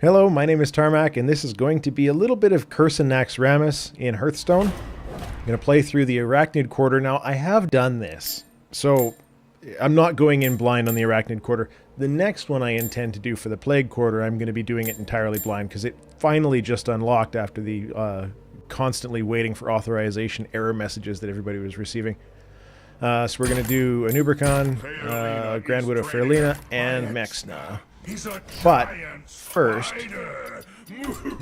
Hello, my name is Tarmac, and this is going to be a little bit of Curse and Naxxramas in Hearthstone. I'm going to play through the Arachnid Quarter. Now, I have done this, so I'm not going in blind on the Arachnid Quarter. The next one I intend to do for the Plague Quarter, I'm going to be doing it entirely blind, because it finally just unlocked after the constantly waiting for authorization error messages that everybody was receiving. So we're going to do Anub'Rekhan, Grand Widow Fairlina, and Mexna. But first,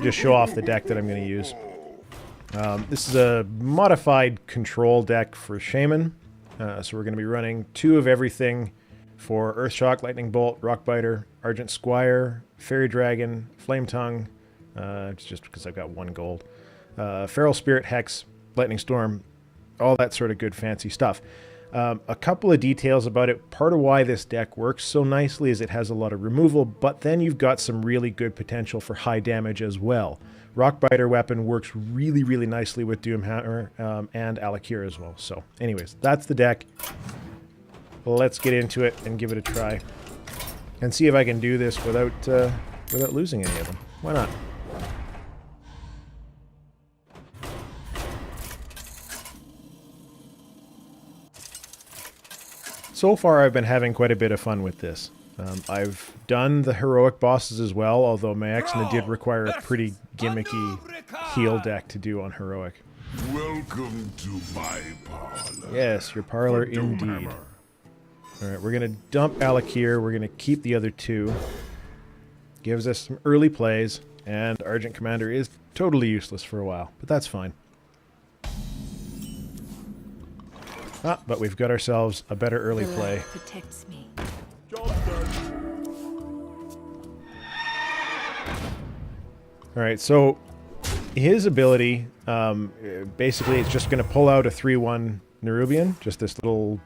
just show off the deck that I'm going to use. This is a modified control deck for Shaman. So we're going to be running 2 of everything for Earthshock, Lightning Bolt, Rockbiter, Argent Squire, Fairy Dragon, Flame Tongue, it's just because I've got 1 gold, Feral Spirit, Hex, Lightning Storm, all that sort of good fancy stuff. A couple of details about it. Part of why this deck works so nicely is it has a lot of removal, but then you've got some really good potential for high damage as well. Rockbiter weapon works really, really nicely with Doomhammer and Alakir as well. So anyways, that's the deck. Let's get into it and give it a try. And see if I can do this without losing any of them. Why not? So far, I've been having quite a bit of fun with this. I've done the heroic bosses as well, although my Naxxramas did require a pretty gimmicky heal deck to do on heroic. Welcome to my parlor. Yes, your parlor indeed. Alright, we're going to dump Alakir, we're going to keep the other 2. Gives us some early plays, and Argent Commander is totally useless for a while, but that's fine. But we've got ourselves a better early play. Protects me. Alright, so his ability, basically it's just going to pull out a 3-1 Nerubian, just this little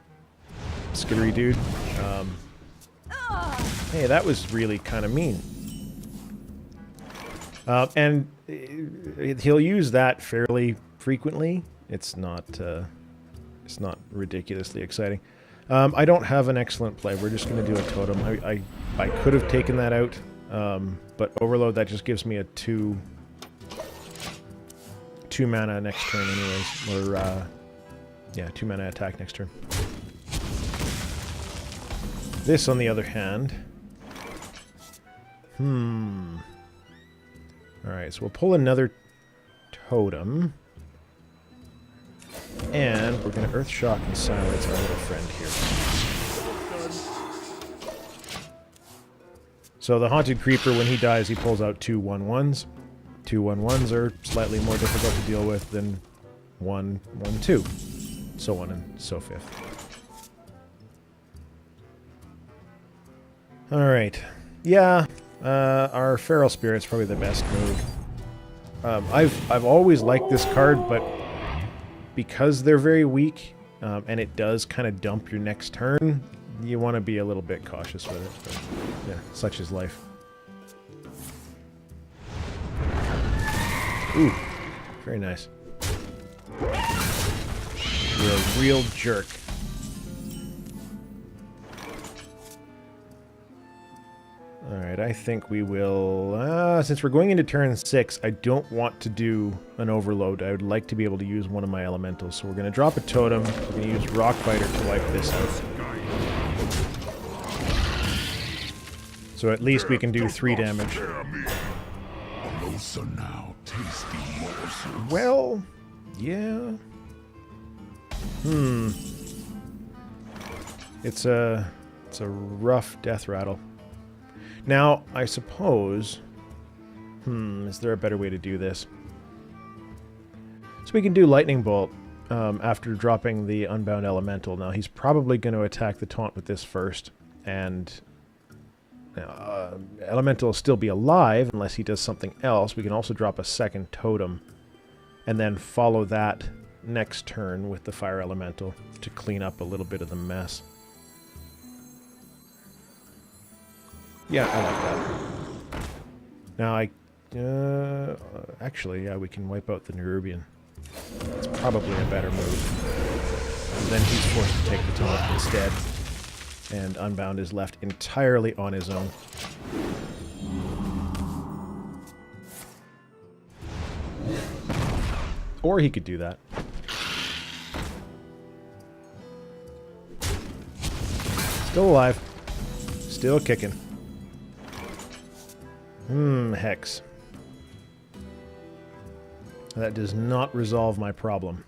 skittery dude. Hey, that was really kind of mean. And he'll use that fairly frequently. It's not ridiculously exciting. I don't have an excellent play. We're just going to do a totem. I could have taken that out, but Overload, that just gives me a 2 mana next turn anyways. Or, yeah, 2 mana attack next turn. This, on the other hand... Alright, so we'll pull another totem. And we're going to Earthshock and silence our little friend here. So the Haunted Creeper, when he dies, he pulls out 2 1/1s. 2 1/1s are slightly more difficult to deal with than 1 1/2. So on and so forth. Alright. Yeah, our Feral Spirit's probably the best move. I've always liked this card, but because they're very weak, and it does kind of dump your next turn, you want to be a little bit cautious with it. But, yeah, such is life. Ooh, very nice. You're a real jerk. Alright, I think we will... since we're going into turn 6, I don't want to do an overload. I would like to be able to use one of my elementals. So we're going to drop a totem. We're going to use Rockbiter to wipe this out. So at least we can do 3 damage. Well, yeah. It's a rough death rattle. Now, I suppose... is there a better way to do this? So we can do Lightning Bolt after dropping the Unbound Elemental. Now, he's probably going to attack the taunt with this first, and Elemental will still be alive unless he does something else. We can also drop a second totem, and then follow that next turn with the Fire Elemental to clean up a little bit of the mess. Yeah, I like that. Now, actually, yeah, we can wipe out the Nerubian. It's probably a better move. And then he's forced to take the taunt instead. And Unbound is left entirely on his own. Or he could do that. Still alive. Still kicking. Hex. That does not resolve my problem.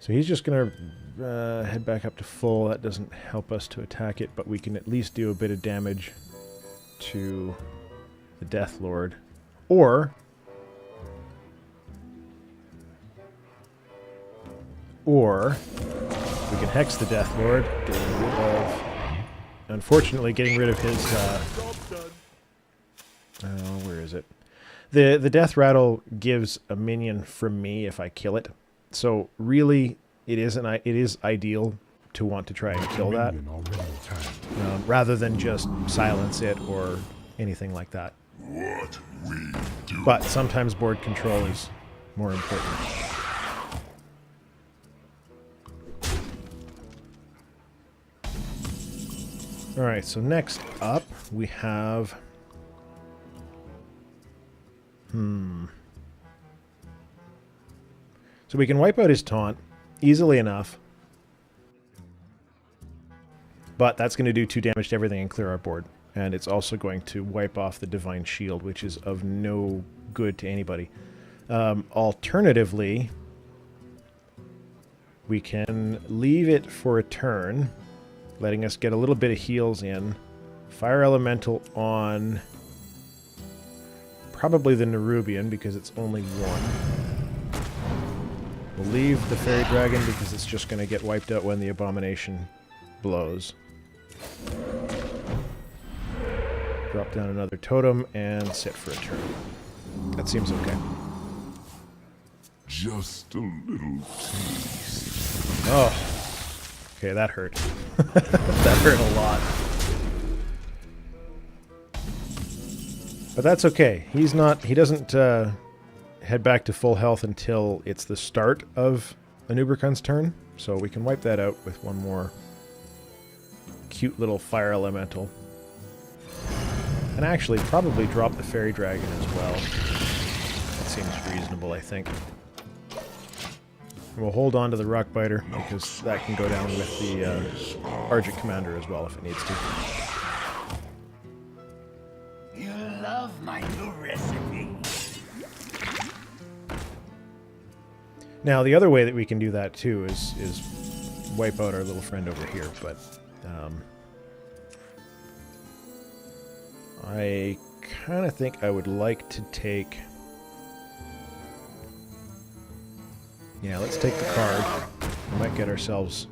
So he's just going to head back up to full. That doesn't help us to attack it, but we can at least do a bit of damage to the Death Lord. Or we can hex the Death Lord, getting rid of, unfortunately, getting rid of his, where is it? The Death Rattle gives a minion from me if I kill it. So really, it is ideal to want to try and kill that, rather than just silence it or anything like that. What we do. But sometimes board control is more important. Alright, so next up we have... So we can wipe out his taunt easily enough. But that's going to do 2 damage to everything and clear our board. And it's also going to wipe off the Divine Shield, which is of no good to anybody. Alternatively, we can leave it for a turn, letting us get a little bit of heals in. Fire Elemental on probably the Nerubian, because it's only 1. We'll leave the Fairy Dragon because it's just going to get wiped out when the Abomination blows. Drop down another totem and sit for a turn. That seems okay. Just a little taste. Oh. Okay, that hurt. That hurt a lot. But that's okay. He doesn't head back to full health until it's the start of Anub'Rekhan's turn. So we can wipe that out with one more cute little fire elemental. And actually probably drop the Fairy Dragon as well. That seems reasonable, I think. And we'll hold on to the Rock Biter, because that can go down with the Argent Commander as well if it needs to. You love my new recipe. Now, the other way that we can do that too is wipe out our little friend over here, but I kind of think I would like to take... Yeah, let's take the card. We might get ourselves...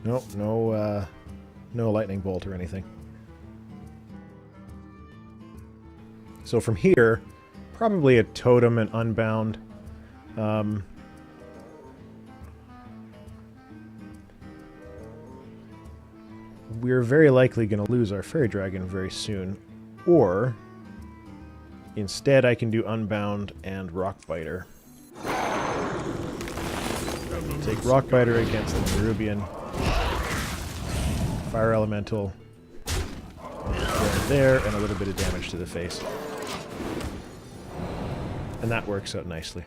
Nope, no lightning bolt or anything. So from here, probably a totem and unbound. We're very likely going to lose our Fairy Dragon very soon. Or, instead I can do Unbound and Rockbiter. Take Rockbiter against the Nerubian. Fire Elemental. There, and a little bit of damage to the face. And that works out nicely.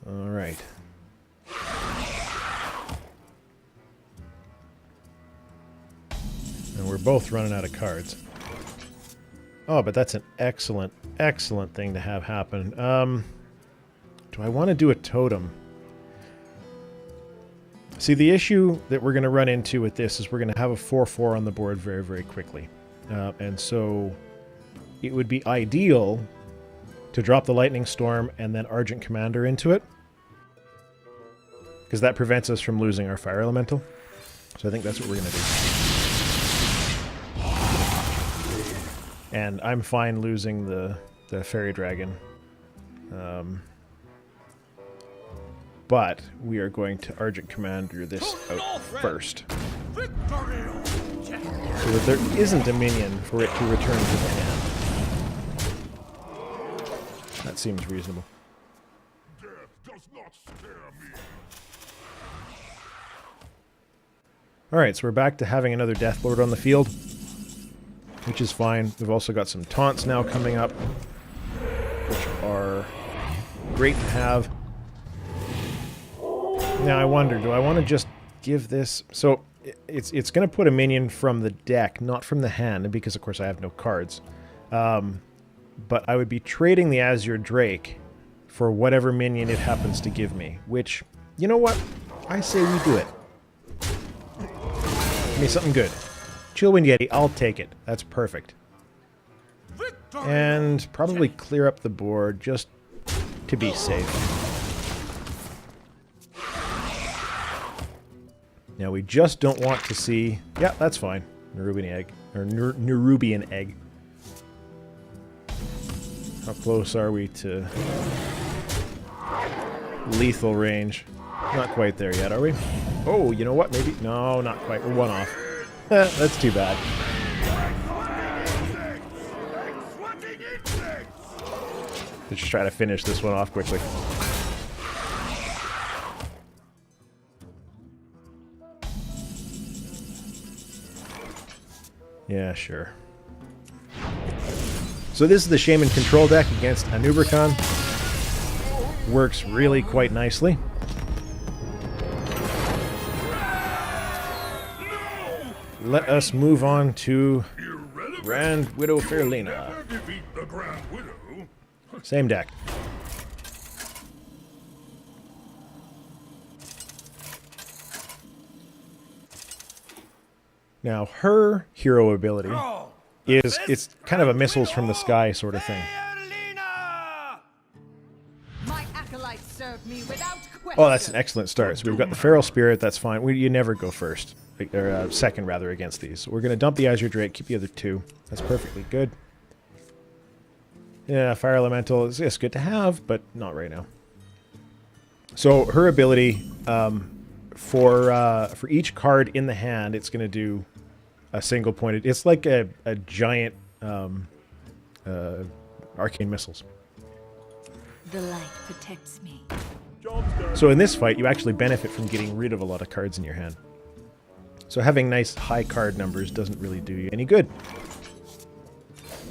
Alright. And we're both running out of cards. Oh, but that's an excellent, excellent thing to have happen. Do I want to do a totem? See, the issue that we're going to run into with this is we're going to have a 4/4 on the board very, very quickly. And so it would be ideal to drop the Lightning Storm and then Argent Commander into it, because that prevents us from losing our Fire Elemental. So I think that's what we're going to do. And I'm fine losing the Fairy Dragon. But we are going to Argent Commander this out first. So that there isn't a minion for it to return to the hand. That seems reasonable. Death does not scare me. Alright, so we're back to having another Deathlord on the field, which is fine. We've also got some taunts now coming up, which are great to have. Now I wonder, do I want to just give this... So, it's going to put a minion from the deck, not from the hand, because of course I have no cards. But I would be trading the Azure Drake for whatever minion it happens to give me, which, you know what? I say we do it. Give me something good. Chillwind Yeti, I'll take it. That's perfect. And probably clear up the board just to be safe. Now we just don't want to see... Yeah, that's fine. Nerubian egg. Or Nerubian egg. How close are we to lethal range? Not quite there yet, are we? Oh, you know what? Maybe... No, not quite. We're one off. That's too bad. Let's just try to finish this one off quickly. Yeah, sure. So this is the Shaman control deck against Anub'Rekhan. Works really quite nicely. Let us move on to Grand Widow Fairlena. Same deck. Now, her hero ability is, it's kind of a missiles from the sky sort of thing. My acolytes serve me without question. Oh, that's an excellent start. So we've got the Feral Spirit, that's fine. You never go first. Or second, rather, against these. So we're going to dump the Azure Drake, keep the other two. That's perfectly good. Yeah, Fire Elemental is good to have, but not right now. So her ability, for each card in the hand, it's going to do a single pointed... It's like a giant arcane missiles. The light protects me. So in this fight, you actually benefit from getting rid of a lot of cards in your hand. So having nice high card numbers doesn't really do you any good.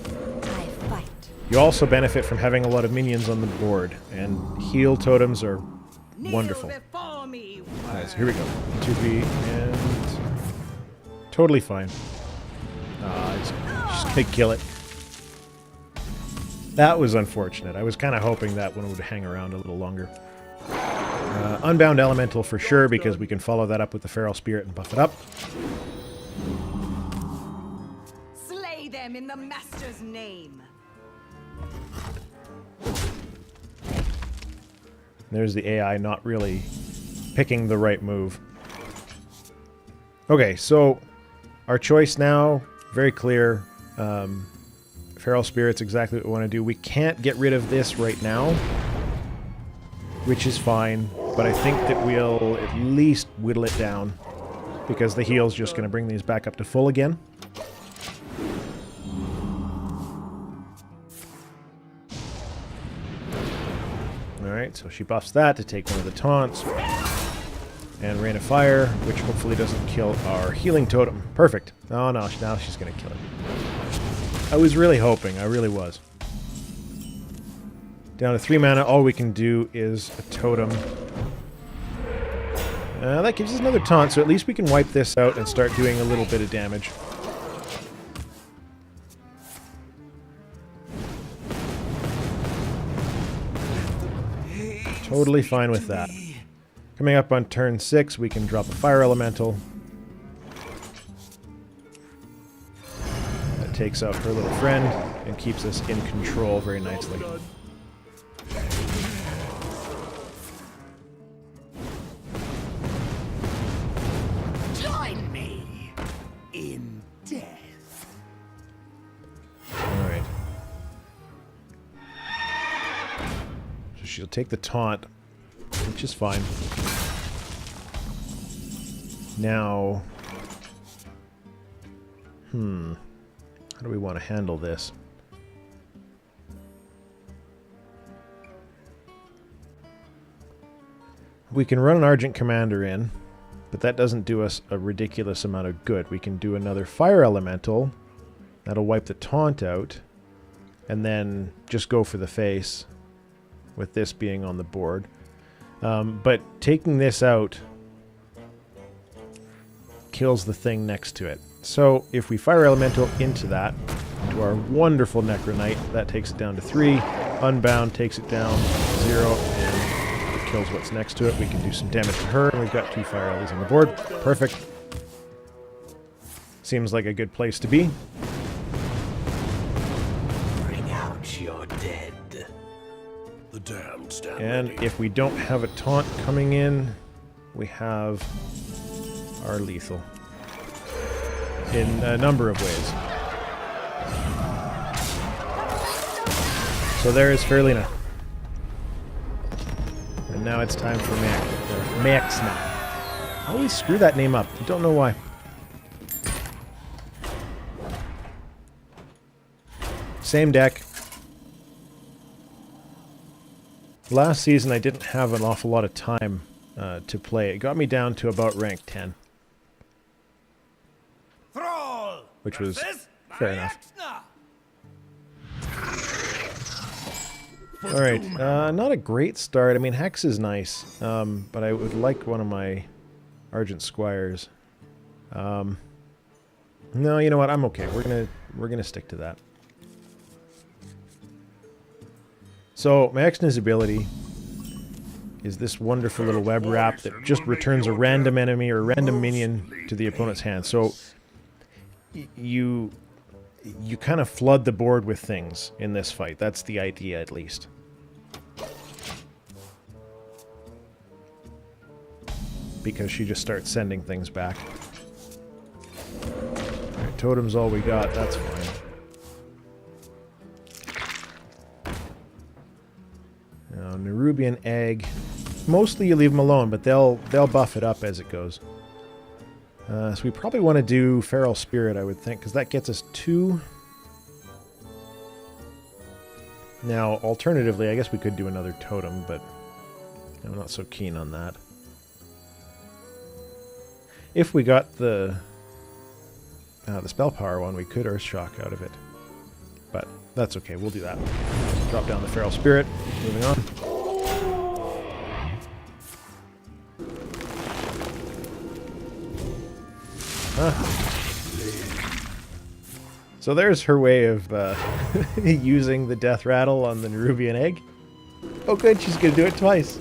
I fight. You also benefit from having a lot of minions on the board, and heal totems are wonderful. Alright, so here we go. 2B, and... Totally fine. Just gonna kill it. That was unfortunate. I was kind of hoping that one would hang around a little longer. Unbound Elemental for sure, because we can follow that up with the Feral Spirit and buff it up. Slay them in the Master's name. There's the AI not really picking the right move. Okay, so our choice now, very clear. Feral Spirit's exactly what we want to do. We can't get rid of this right now, which is fine, but I think that we'll at least whittle it down, because the heal's just going to bring these back up to full again. Alright, so she buffs that to take one of the taunts. And Rain of Fire, which hopefully doesn't kill our healing totem. Perfect. Oh no, now she's going to kill it. I was really hoping, I really was. Down to 3 mana, all we can do is a totem. That gives us another taunt, so at least we can wipe this out and start doing a little bit of damage. Totally fine with that. Coming up on turn 6, we can drop a Fire Elemental. That takes out her little friend and keeps us in control very nicely. Join me in death. Alright. So she'll take the taunt, which is fine. Now... How do we want to handle this? We can run an Argent Commander in, but that doesn't do us a ridiculous amount of good. We can do another Fire Elemental. That'll wipe the taunt out. And then just go for the face with this being on the board. But taking this out kills the thing next to it. So if we Fire Elemental into that, into our wonderful Necronite, that takes it down to 3. Unbound takes it down to 0, and it kills what's next to it. We can do some damage to her, and we've got 2 Fire Elves on the board. Perfect. Seems like a good place to be. Bring out your dead. The damned stand And ready. if we don't have a taunt coming in, we have our lethal. In a number of ways. So there is Fairlina. And now it's time for Naxxramas. I always screw that name up. I don't know why. Same deck. Last season I didn't have an awful lot of time to play. It got me down to about rank 10. Which was fair enough. Alright, not a great start. I mean, Hex is nice, but I would like one of my Argent Squires. No, you know what? I'm okay. We're gonna stick to that. So, my Arachnid's ability is this wonderful little web wrap that just returns a random enemy or a random minion to the opponent's hand. So, you kind of flood the board with things in this fight. That's the idea, at least. Because she just starts sending things back. Alright, totem's all we got. That's fine. Now, Nerubian Egg. Mostly you leave them alone, but they'll buff it up as it goes. So we probably want to do Feral Spirit, I would think, because that gets us 2. Now, alternatively, I guess we could do another totem, but I'm not so keen on that. If we got the spell power one, we could Earthshock out of it. But that's okay, we'll do that. Drop down the Feral Spirit. Moving on. So there's her way of using the Death Rattle on the Nerubian Egg. Oh good, she's going to do it twice.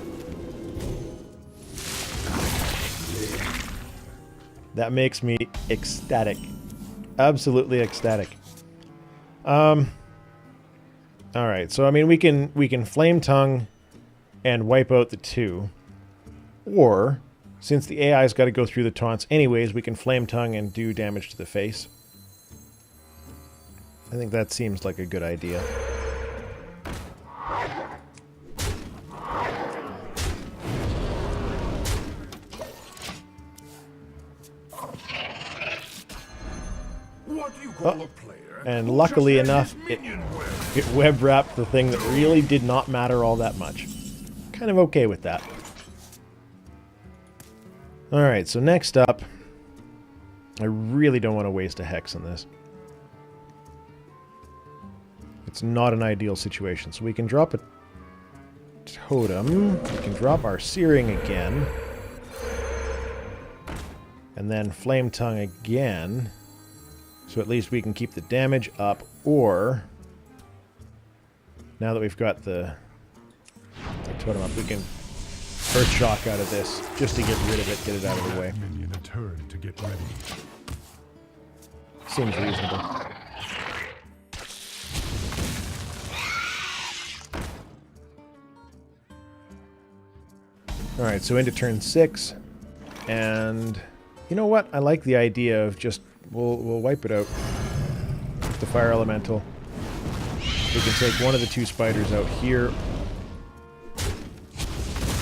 That makes me ecstatic. Absolutely ecstatic. Alright, so I mean we can Flame Tongue and wipe out the 2. Or, since the AI's got to go through the taunts anyways, we can Flame Tongue and do damage to the face. I think that seems like a good idea. What do you call a player? And who luckily just had enough, his minion wed? it web wrapped the thing that really did not matter all that much. Kind of okay with that. Alright, so next up, I really don't want to waste a Hex on this. It's not an ideal situation. So we can drop a totem. We can drop our Searing again. And then Flame Tongue again. So at least we can keep the damage up. Or, now that we've got the totem up, we can Earthshock out of this just to get rid of it, get it out of the way. Minion a turn to get ready. Seems reasonable. Alright, so into turn 6. And you know what? I like the idea of just we'll wipe it out with the Fire Elemental. We can take one of the 2 spiders out here. And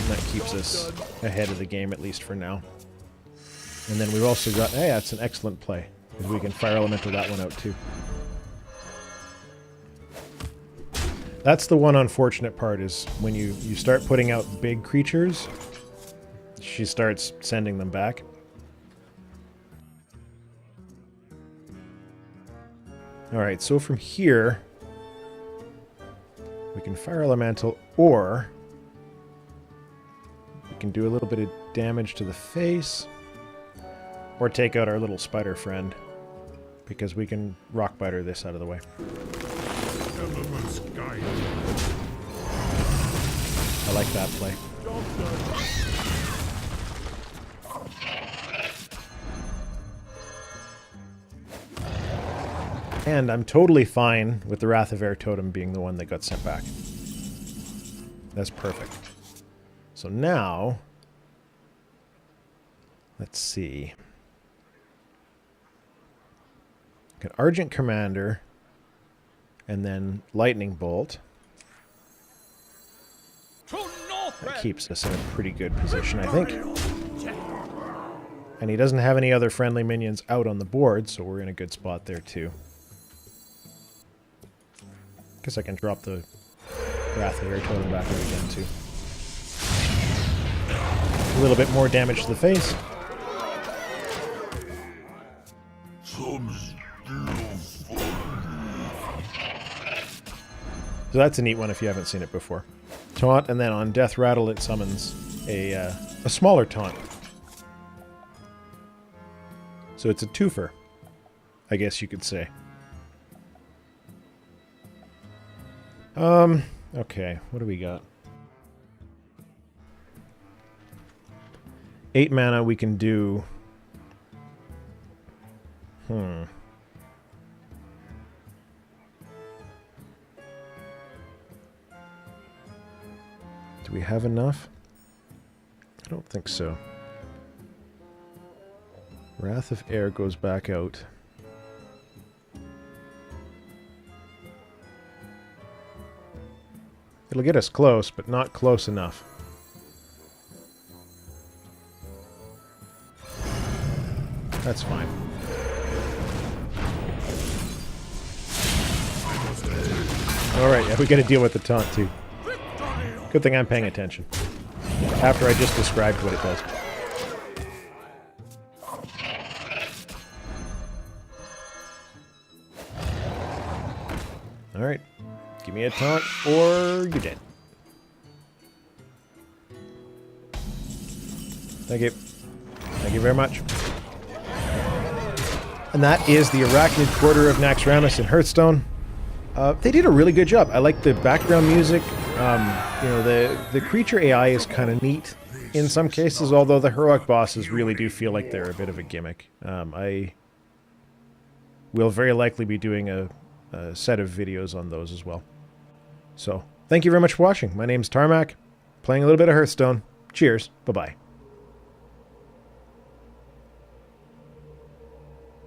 that keeps us ahead of the game, at least for now. And then we've also got... Hey, that's an excellent play. Because we can Fire Elemental that one out too. That's the one unfortunate part, is when you start putting out big creatures, she starts sending them back. Alright, so from here, we can Fire Elemental, or we can do a little bit of damage to the face, or take out our little spider friend, because we can Rock Biter this out of the way. Elements guide. I like that play. And I'm totally fine with the Wrath of Air Totem being the one that got sent back. That's perfect. So now, let's see. Got Argent Commander, and then Lightning Bolt. That keeps us in a pretty good position, I think. And he doesn't have any other friendly minions out on the board, so we're in a good spot there too. Guess I can drop the Wrath of Air Totem back out again too. A little bit more damage to the face. So that's a neat one if you haven't seen it before. Taunt, and then on Death Rattle it summons a smaller taunt. So it's a twofer, I guess you could say. Okay, what do we got? 8 mana we can do... Do we have enough? I don't think so. Wrath of Air goes back out. It'll get us close, but not close enough. That's fine. Alright, yeah, we gotta deal with the taunt too. Good thing I'm paying attention. After I just described what it does. Alright. Give me a taunt, or you're dead. Thank you. Thank you very much. And that is the Arachnid Quarter of Naxxramas in Hearthstone. They did a really good job. I like the background music. You know, the creature AI is kind of neat in some cases, although the heroic bosses really do feel like they're a bit of a gimmick. I will very likely be doing a set of videos on those as well. So, thank you very much for watching. My name's Tarmac, playing a little bit of Hearthstone. Cheers. Bye-bye.